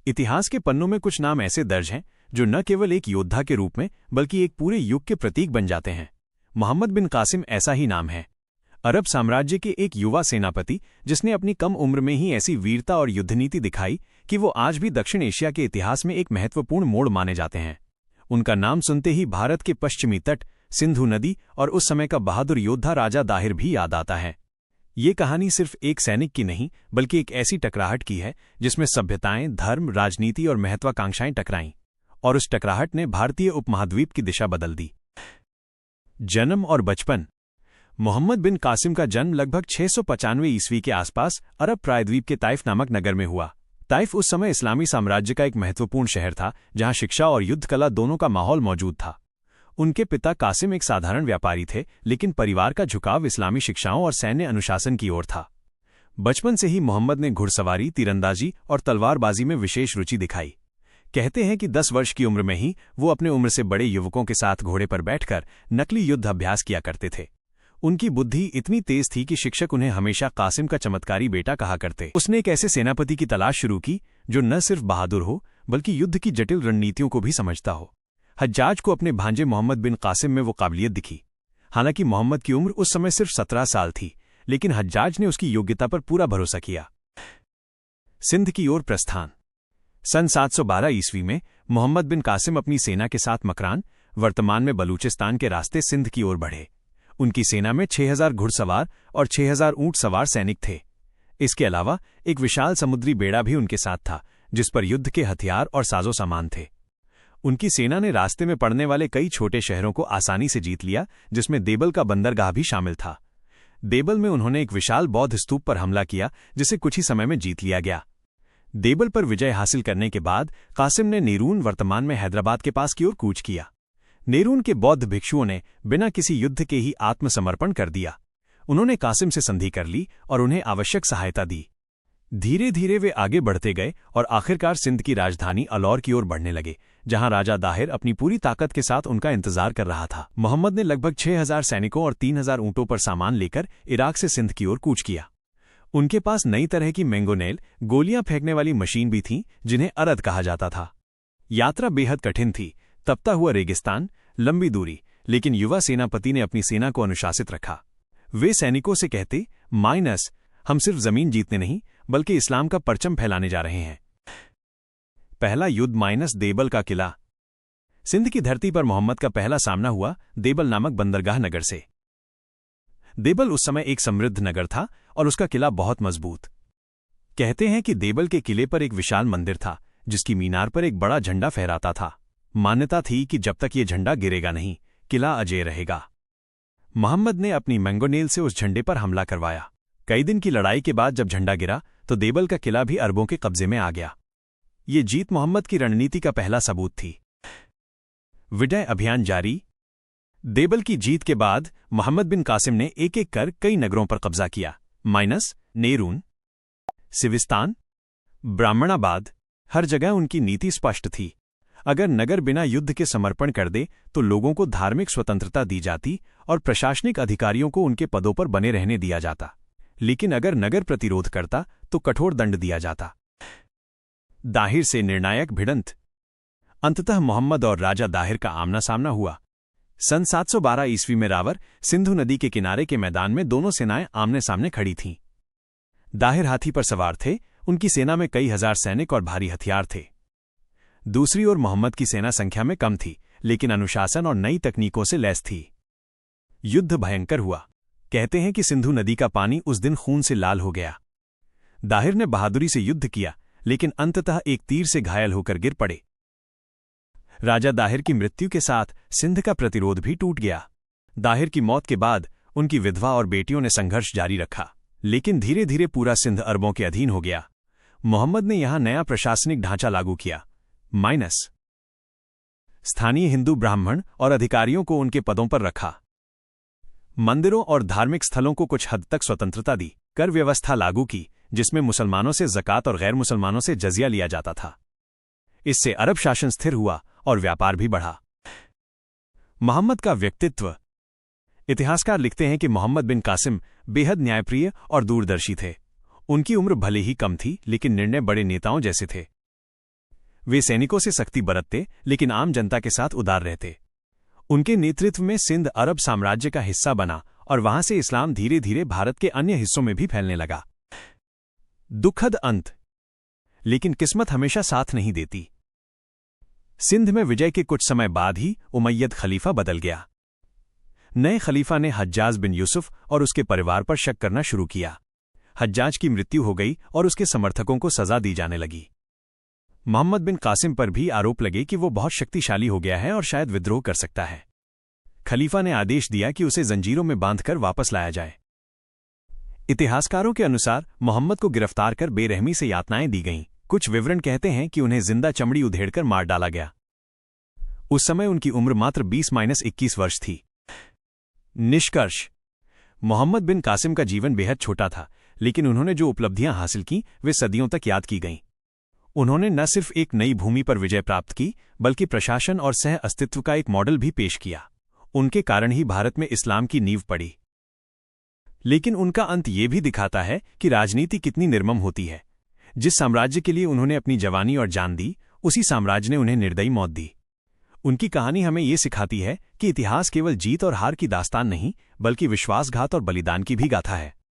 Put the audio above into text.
इतिहास के पन्नों में कुछ नाम ऐसे दर्ज हैं जो न केवल एक योद्धा के रूप में बल्कि एक पूरे युग के प्रतीक बन जाते हैं। मोहम्मद बिन कासिम ऐसा ही नाम है। अरब साम्राज्य के एक युवा सेनापति जिसने अपनी कम उम्र में ही ऐसी वीरता और युद्धनीति दिखाई कि वो आज भी दक्षिण एशिया के इतिहास में एक महत्वपूर्ण मोड़ माने जाते हैं। उनका नाम सुनते ही भारत के पश्चिमी तट, सिंधु नदी और उस समय का बहादुर योद्धा राजा दाहिर भी याद आता है। ये कहानी सिर्फ एक सैनिक की नहीं बल्कि एक ऐसी टकराहट की है जिसमें सभ्यताएं, धर्म, राजनीति और महत्वाकांक्षाएं टकराईं, और उस टकराहट ने भारतीय उपमहाद्वीप की दिशा बदल दी। जन्म और बचपन। मोहम्मद बिन कासिम का जन्म लगभग 695 ईस्वी के आसपास अरब प्रायद्वीप के ताइफ नामक नगर में हुआ। ताइफ उस समय इस्लामी साम्राज्य का एक महत्वपूर्ण शहर था जहां शिक्षा और युद्ध कला दोनों का माहौल मौजूद था। उनके पिता कासिम एक साधारण व्यापारी थे, लेकिन परिवार का झुकाव इस्लामी शिक्षाओं और सैन्य अनुशासन की ओर था। बचपन से ही मोहम्मद ने घुड़सवारी, तीरंदाजी और तलवारबाजी में विशेष रुचि दिखाई। कहते हैं कि 10 वर्ष की उम्र में ही वो अपने उम्र से बड़े युवकों के साथ घोड़े पर बैठकर नकली युद्ध अभ्यास किया करते थे। उनकी बुद्धि इतनी तेज थी कि शिक्षक उन्हें हमेशा कासिम का चमत्कारी बेटा कहा करते। उसने एक ऐसे सेनापति की तलाश शुरू की जो न सिर्फ बहादुर हो बल्कि युद्ध की जटिल रणनीतियों को भी समझता हो। हज्जाज को अपने भांजे मोहम्मद बिन कासिम में वो काबिलियत दिखी। हालांकि मोहम्मद की उम्र उस समय सिर्फ 17 साल थी, लेकिन हज्जाज ने उसकी योग्यता पर पूरा भरोसा किया। सिंध की ओर प्रस्थान। सन 712 ईस्वी में मोहम्मद बिन कासिम अपनी सेना के साथ मकरान, वर्तमान में बलूचिस्तान के रास्ते सिंध की ओर बढ़े। उनकी सेना में 6000 घुड़सवार और 6000 ऊंट सवार सैनिक थे। इसके अलावा एक विशाल समुद्री बेड़ा भी उनके साथ था, जिस पर युद्ध के हथियार और साजो सामान थे। उनकी सेना ने रास्ते में पड़ने वाले कई छोटे शहरों को आसानी से जीत लिया, जिसमें देबल का बंदरगाह भी शामिल था। देबल में उन्होंने एक विशाल बौद्ध स्तूप पर हमला किया, जिसे कुछ ही समय में जीत लिया गया। देबल पर विजय हासिल करने के बाद कासिम ने नेरून, वर्तमान में हैदराबाद के पास की ओर कूच किया। नेरून के बौद्ध भिक्षुओं ने बिना किसी युद्ध के ही आत्मसमर्पण कर दिया। उन्होंने कासिम से संधि कर ली और उन्हें आवश्यक सहायता दी। धीरे धीरे वे आगे बढ़ते गए और आखिरकार सिंध की राजधानी अलौर की ओर बढ़ने लगे, जहां राजा दाहिर अपनी पूरी ताकत के साथ उनका इंतजार कर रहा था। मोहम्मद ने लगभग 6000 सैनिकों और 3000 ऊंटों पर सामान लेकर इराक से सिंध की ओर कूच किया। उनके पास नई तरह की मैंगोनेल, गोलियां फेंकने वाली मशीन भी थीं, जिन्हें अरद कहा जाता था। यात्रा बेहद कठिन थी, तपता हुआ रेगिस्तान, लंबी दूरी, लेकिन युवा सेनापति ने अपनी सेना को अनुशासित रखा। वे सैनिकों से कहते, हम सिर्फ जमीन जीतने नहीं बल्कि इस्लाम का परचम फैलाने जा रहे हैं। पहला युद्ध देबल का किला। सिंध की धरती पर मोहम्मद का पहला सामना हुआ देबल नामक बंदरगाह नगर से। देबल उस समय एक समृद्ध नगर था और उसका किला बहुत मजबूत। कहते हैं कि देबल के किले पर एक विशाल मंदिर था, जिसकी मीनार पर एक बड़ा झंडा फहराता था। मान्यता थी कि जब तक ये झंडा गिरेगा नहीं, किला अजेय रहेगा। मोहम्मद ने अपनी मैंगोनेल से उस झंडे पर हमला करवाया। कई दिन की लड़ाई के बाद जब झंडा गिरा तो देबल का किला भी अरबों के कब्जे में आ गया। ये जीत मोहम्मद की रणनीति का पहला सबूत थी। विजय अभियान जारी। देबल की जीत के बाद मोहम्मद बिन कासिम ने एक एक कर कई नगरों पर कब्जा किया। नेरून, सिविस्तान, ब्राह्मणाबाद, हर जगह उनकी नीति स्पष्ट थी। अगर नगर बिना युद्ध के समर्पण कर दे तो लोगों को धार्मिक स्वतंत्रता दी जाती और प्रशासनिक अधिकारियों को उनके पदों पर बने रहने दिया जाता, लेकिन अगर नगर प्रतिरोध करता तो कठोर दंड दिया जाता। दाहिर से निर्णायक भिड़ंत। अंततः मोहम्मद और राजा दाहिर का आमना सामना हुआ। सन 712 ईस्वी में रावर, सिंधु नदी के किनारे के मैदान में दोनों सेनाएं आमने सामने खड़ी थीं। दाहिर हाथी पर सवार थे, उनकी सेना में कई हजार सैनिक और भारी हथियार थे। दूसरी ओर मोहम्मद की सेना संख्या में कम थी, लेकिन अनुशासन और नई तकनीकों से लैस थी। युद्ध भयंकर हुआ। कहते हैं कि सिंधु नदी का पानी उस दिन खून से लाल हो गया। दाहिर ने बहादुरी से युद्ध किया, लेकिन अंततः एक तीर से घायल होकर गिर पड़े। राजा दाहिर की मृत्यु के साथ सिंध का प्रतिरोध भी टूट गया। दाहिर की मौत के बाद उनकी विधवा और बेटियों ने संघर्ष जारी रखा, लेकिन धीरे धीरे पूरा सिंध अरबों के अधीन हो गया। मोहम्मद ने यहां नया प्रशासनिक ढांचा लागू किया। स्थानीय हिंदू ब्राह्मण और अधिकारियों को उनके पदों पर रखा। मंदिरों और धार्मिक स्थलों को कुछ हद तक स्वतंत्रता दी। कर व्यवस्था लागू की, जिसमें मुसलमानों से ज़कात और गैर मुसलमानों से जजिया लिया जाता था। इससे अरब शासन स्थिर हुआ और व्यापार भी बढ़ा। मोहम्मद का व्यक्तित्व। इतिहासकार लिखते हैं कि मोहम्मद बिन कासिम बेहद न्यायप्रिय और दूरदर्शी थे। उनकी उम्र भले ही कम थी, लेकिन निर्णय बड़े नेताओं जैसे थे। वे सैनिकों से सख्ती बरतते लेकिन आम जनता के साथ उदार रहते। उनके नेतृत्व में सिंध अरब साम्राज्य का हिस्सा बना और वहां से इस्लाम धीरे धीरे भारत के अन्य हिस्सों में भी फैलने लगा। दुखद अंत। लेकिन किस्मत हमेशा साथ नहीं देती। सिंध में विजय के कुछ समय बाद ही उमैयद खलीफा बदल गया। नए खलीफा ने हज्जाज बिन यूसुफ और उसके परिवार पर शक करना शुरू किया। हज्जाज की मृत्यु हो गई और उसके समर्थकों को सजा दी जाने लगी। मोहम्मद बिन कासिम पर भी आरोप लगे कि वो बहुत शक्तिशाली हो गया है और शायद विद्रोह कर सकता है। खलीफा ने आदेश दिया कि उसे जंजीरों में बांधकर वापस लाया जाए। इतिहासकारों के अनुसार मोहम्मद को गिरफ्तार कर बेरहमी से यातनाएं दी गईं। कुछ विवरण कहते हैं कि उन्हें जिंदा चमड़ी उधेड़कर मार डाला गया। उस समय उनकी उम्र मात्र 20-21 वर्ष थी। निष्कर्ष। मोहम्मद बिन कासिम का जीवन बेहद छोटा था, लेकिन उन्होंने जो उपलब्धियां हासिल की वे सदियों तक याद की गईं। उन्होंने न सिर्फ एक नई भूमि पर विजय प्राप्त की, बल्कि प्रशासन और सह अस्तित्व का एक मॉडल भी पेश किया। उनके कारण ही भारत में इस्लाम की नींव पड़ी। लेकिन उनका अंत ये भी दिखाता है कि राजनीति कितनी निर्मम होती है। जिस साम्राज्य के लिए उन्होंने अपनी जवानी और जान दी, उसी साम्राज्य ने उन्हें निर्दयी मौत दी। उनकी कहानी हमें ये सिखाती है कि इतिहास केवल जीत और हार की दास्तान नहीं, बल्कि विश्वासघात और बलिदान की भी गाथा है।